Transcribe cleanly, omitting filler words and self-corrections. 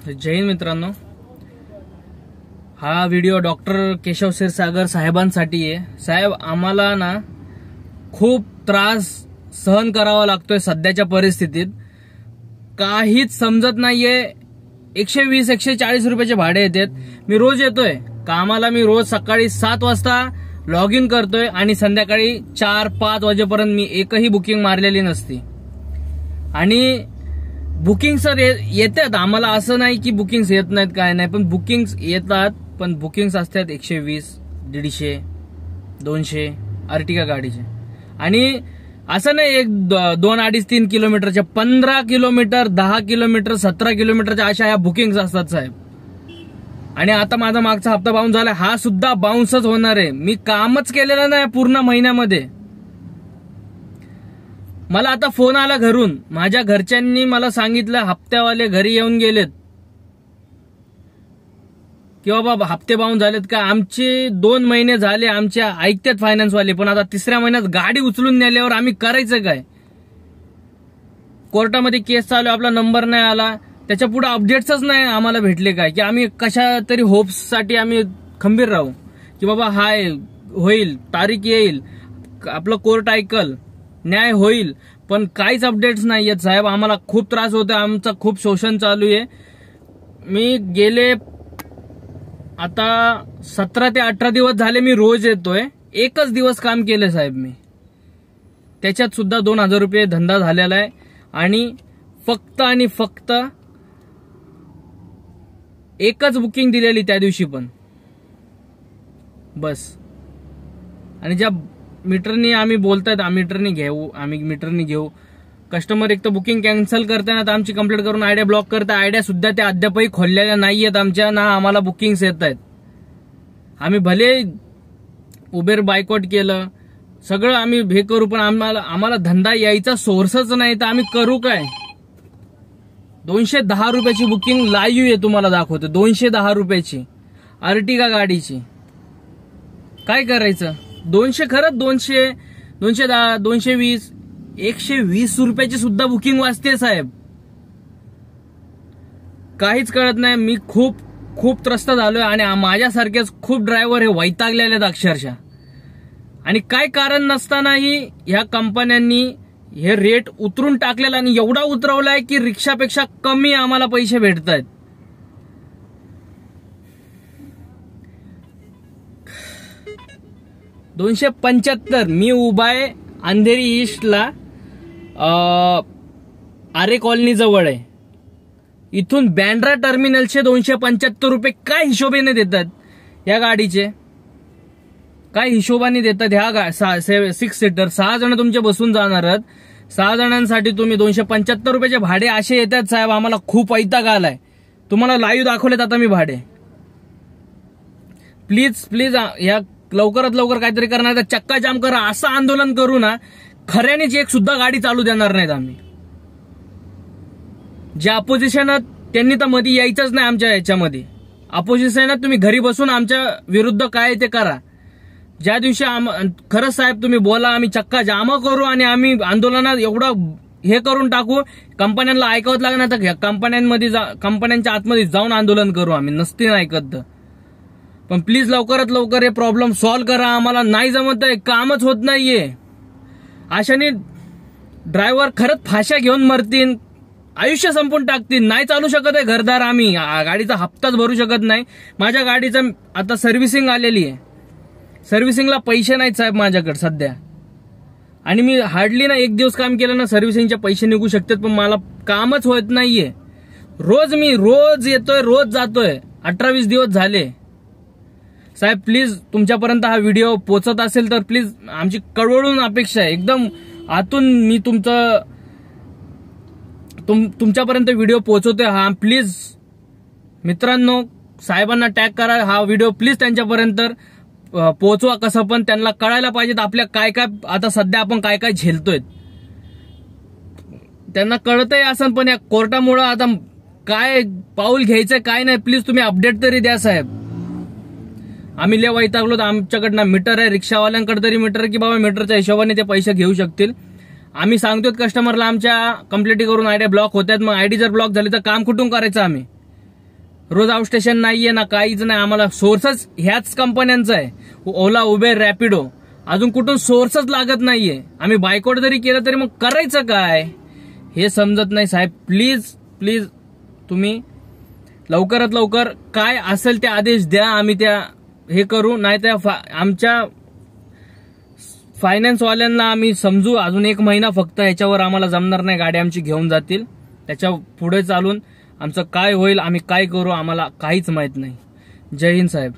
जय हिंद मित्रांनो, हा video doctor Keshav Kshirsagar साहेबांसाठी आहे। साहेब, आम्हाला ना खूप त्रास सहन करावा लागतोय सध्याच्या परिस्थितीत। काहीच समजत नाहीये। 120-140 रुपयाचे भाडे येतात। मी रोज येतोय कामाला, मी रोज सकाळी 7 वाजता लॉग इन करतोय आणि संध्याकाळी 4-5 वाजेपर्यंत मी एकही बुकिंग मारलेली नसती। आणि बुकिंग सर येतात आम्हाला, असं नाही की बुकिंग्स येत नाहीत काय नाही, पण बुकिंग्स येतात, पण बुकिंग्स असतात 120, 150, 200 अर्टिगा गाडीचे। आणि असं नाही 1, 2, 2.5, 3 किलोमीटरच्या, 15 किलोमीटर, 10 किलोमीटर, 17 किलोमीटरच्या अशा ह्या बुकिंग्स असतात साहेब। आणि आता माझा मागचा हप्ता बाउन्स झाला, हा सुद्धा बाउन्सच होणार आहे। मी कामच केलेलं नाही पूर्ण महिन्यामध्ये। मला आता फोन आला घरून, माझ्या घरच्यांनी मला सांगितलं, हप्त्यावाले घरी येऊन गेलेत की बाबा हप्ते बाउन्स झालेत का। आमचे 2 महिने झाले आमच्या ऐकतात फायनान्सवाले, पण आता 3ऱ्या महिन्यात गाडी उचलून नेल्यावर आम्ही करायचं काय। कोर्टामध्ये केस चालू, आपला नंबर नाही आला, त्याच्या पुढे अपडेट्सच नाही आम्हाला भेटले काय, की आम्ही कशा तरी होप्ससाठी आम्ही खंबीर राहू की बाबा हाय होईल, तारीख येईल, आपलं कोर्ट ऐकल, न्याय होईल, पण काहीच अपडेट्स नाही आहेत साहेब। आम्हाला खूप त्रास होतोय, आमचं खूप शोषण चालू आहे। मी गेले आता 17 ते 18 दिवस झाले मी रोज येतोय, एकच दिवस काम केलं साहेब मी, त्याच्यात सुद्धा 2000 रुपये धंदा झालेला आहे। आणि फक्त आणि फक्त एकच बुकिंग दिलेली त्या दिवशी पण बस। आणि ज्या मीटरनी आम्ही बोलतायत आम्ही मीटरनी घेऊ, कस्टमर एक तर बुकिंग कॅन्सल करताना तर आमची कंप्लेंट करून आयडिया ब्लॉक करता, आयडिया सुद्धा त्या अद्यापही खोललेल्या नाहीयेत आमच्या, ना आम्हाला बुकिंग्स येत आहेत। आम्ही भले उबेर बायकॉट केलं, सगळं आम्ही हे करू, पण आम्हाला धंदा यायचा सोर्सच नाही, तर आम्ही करू काय। 210 रुपयाची बुकिंग लाईव्ह आहे, तुम्हाला दाखवतो 210 रुपयाची अर्टिगा गाडीची। काय करायचं, 200 खरंच 200, 210, 220, 120 रुपयाची सुद्धा बुकिंग वाजते साहेब। काहीच कळत नाही। मी खूप खूप त्रस्त झालोय आणि माझ्यासारखेच खूप ड्रायव्हर हे वैतागलेले आहेत अक्षरशः। आणि काय कारण नसतानाही ह्या कंपन्यांनी हे रेट उतरून टाकलेला, आणि एवढा उतरवलाय की रिक्षापेक्षा कमी आम्हाला पैसे भेटत आहेत। $275 मी उभा आहे अंधेरी ईस्टला, आरे कॉलनी जवळ आहे। इथून बँड्रा टर्मिनलचे 275 रुपये काय हिशोबाने देतात या गाडीचे, काय हिशोबाने देतात ह्या 6 सीटर, 6 जण तुमचे बसून जाणार आहेत, 6 जणांसाठी तुम्ही 275 रुपयाचे भाडे असे येतात साहेब। आम्हाला खूप वैताग आलाय। तुम्हाला लाईव्ह दाखवलेत आता मी भाडे। प्लीज प्लीज या लवकरात लवकर काहीतरी करणार, तर चक्का जाम करा, असं आंदोलन करू ना खऱ्यानेच एक सुद्धा गाडी चालू देणार नाहीत आम्ही। ज्या अपोजिशनात त्यांनी तर मध्ये यायचंच नाही आमच्या याच्यामध्ये। अपोजिशनात तुम्ही घरी बसून आमच्या विरुद्ध काय ते करा। ज्या दिवशी खरंच साहेब तुम्ही बोला, आम्ही चक्का जाम करू आणि आम्ही आंदोलनात एवढं हे करून टाकू, कंपन्यांना ऐकवत लागणार तर कंपन्यांच्या आतमध्ये जाऊन आंदोलन करू आम्ही, नसते ऐकत। पण प्लीज लवकरात लवकर हे प्रॉब्लेम सॉल्व्ह करा। आम्हाला नाही जमत आहे, कामच होत नाहीये। अशाने ड्रायव्हर खरंच फाश्या घेऊन मरतील, आयुष्य संपून टाकतील, नाही चालू शकत आहे घरदार। आम्ही गाडीचा हप्ताच भरू शकत नाही। माझ्या गाडीचं आता सर्व्हिसिंग आलेली आहे, सर्व्हिसिंगला पैसे नाहीत साहेब माझ्याकडे सध्या। आणि मी हार्डली ना 1 दिवस काम केलं ना सर्व्हिसिंगचे पैसे निघू शकतात, पण मला कामच होत नाहीये। मी रोज येतोय, रोज जातोय, 18-20 दिवस झाले साहेब। प्लीज तुमच्यापर्यंत हा व्हिडिओ पोहोचत असेल तर प्लीज, आमची कळवळून अपेक्षा आहे एकदम आतून, मी तुमच्यापर्यंत व्हिडिओ पोहोचवतोय हा। प्लीज मित्रांनो, साहेबांना टॅग करा, हा व्हिडिओ प्लीज त्यांच्यापर्यंत पोहोचवा, कसं पण त्यांना कळायला पाहिजेत आपल्या काय काय आता सध्या आपण काय काय झेलतोय। त्यांना कळतंय असं, पण या कोर्टामुळे आता काय पाऊल घ्यायचं काय नाही, प्लीज तुम्ही अपडेट तरी द्या साहेब। आम्ही लय वैतागलो, आमच्याकडनं मीटर आहे, रिक्षावाल्यांकडे तरी मीटर की बाबा मीटरच्या हिशोबाने ते पैसे घेऊ शकतील। आम्ही सांगतोय कस्टमरला आमच्या कंप्लेंटी करून आयडिया ब्लॉक होतात, मग आयडी जर ब्लॉक झाली तर काम कुठून करायचं आम्ही। रोज आउटस्टेशन नाहीये ना काहीच नाही, आम्हाला सोर्सच ह्याच कंपन्यांचा आहे, ओला, उबेर, रॅपिडो. अजून कुठून सोर्सच लागत नाहीये. आम्ही बायकॉट जरी केलं तरी मग करायचं काय हे समजत नाही साहेब. प्लीज प्लीज तुम्ही लवकरात लवकर काय असेल ते आदेश द्या, आम्ही त्या हे करू. नाही तर आमच्या फायनान्सवाल्यांना आम्ही समजू. अजून 1 महिना फक्त, ह्याच्यावर आम्हाला जमणार नाही, गाडी आमची घेऊन जातील. त्याच्या पुढे चालून आमचं काय होईल, आम्ही काय करू, आम्हाला काहीच माहित नाही. जय हिंद साहेब.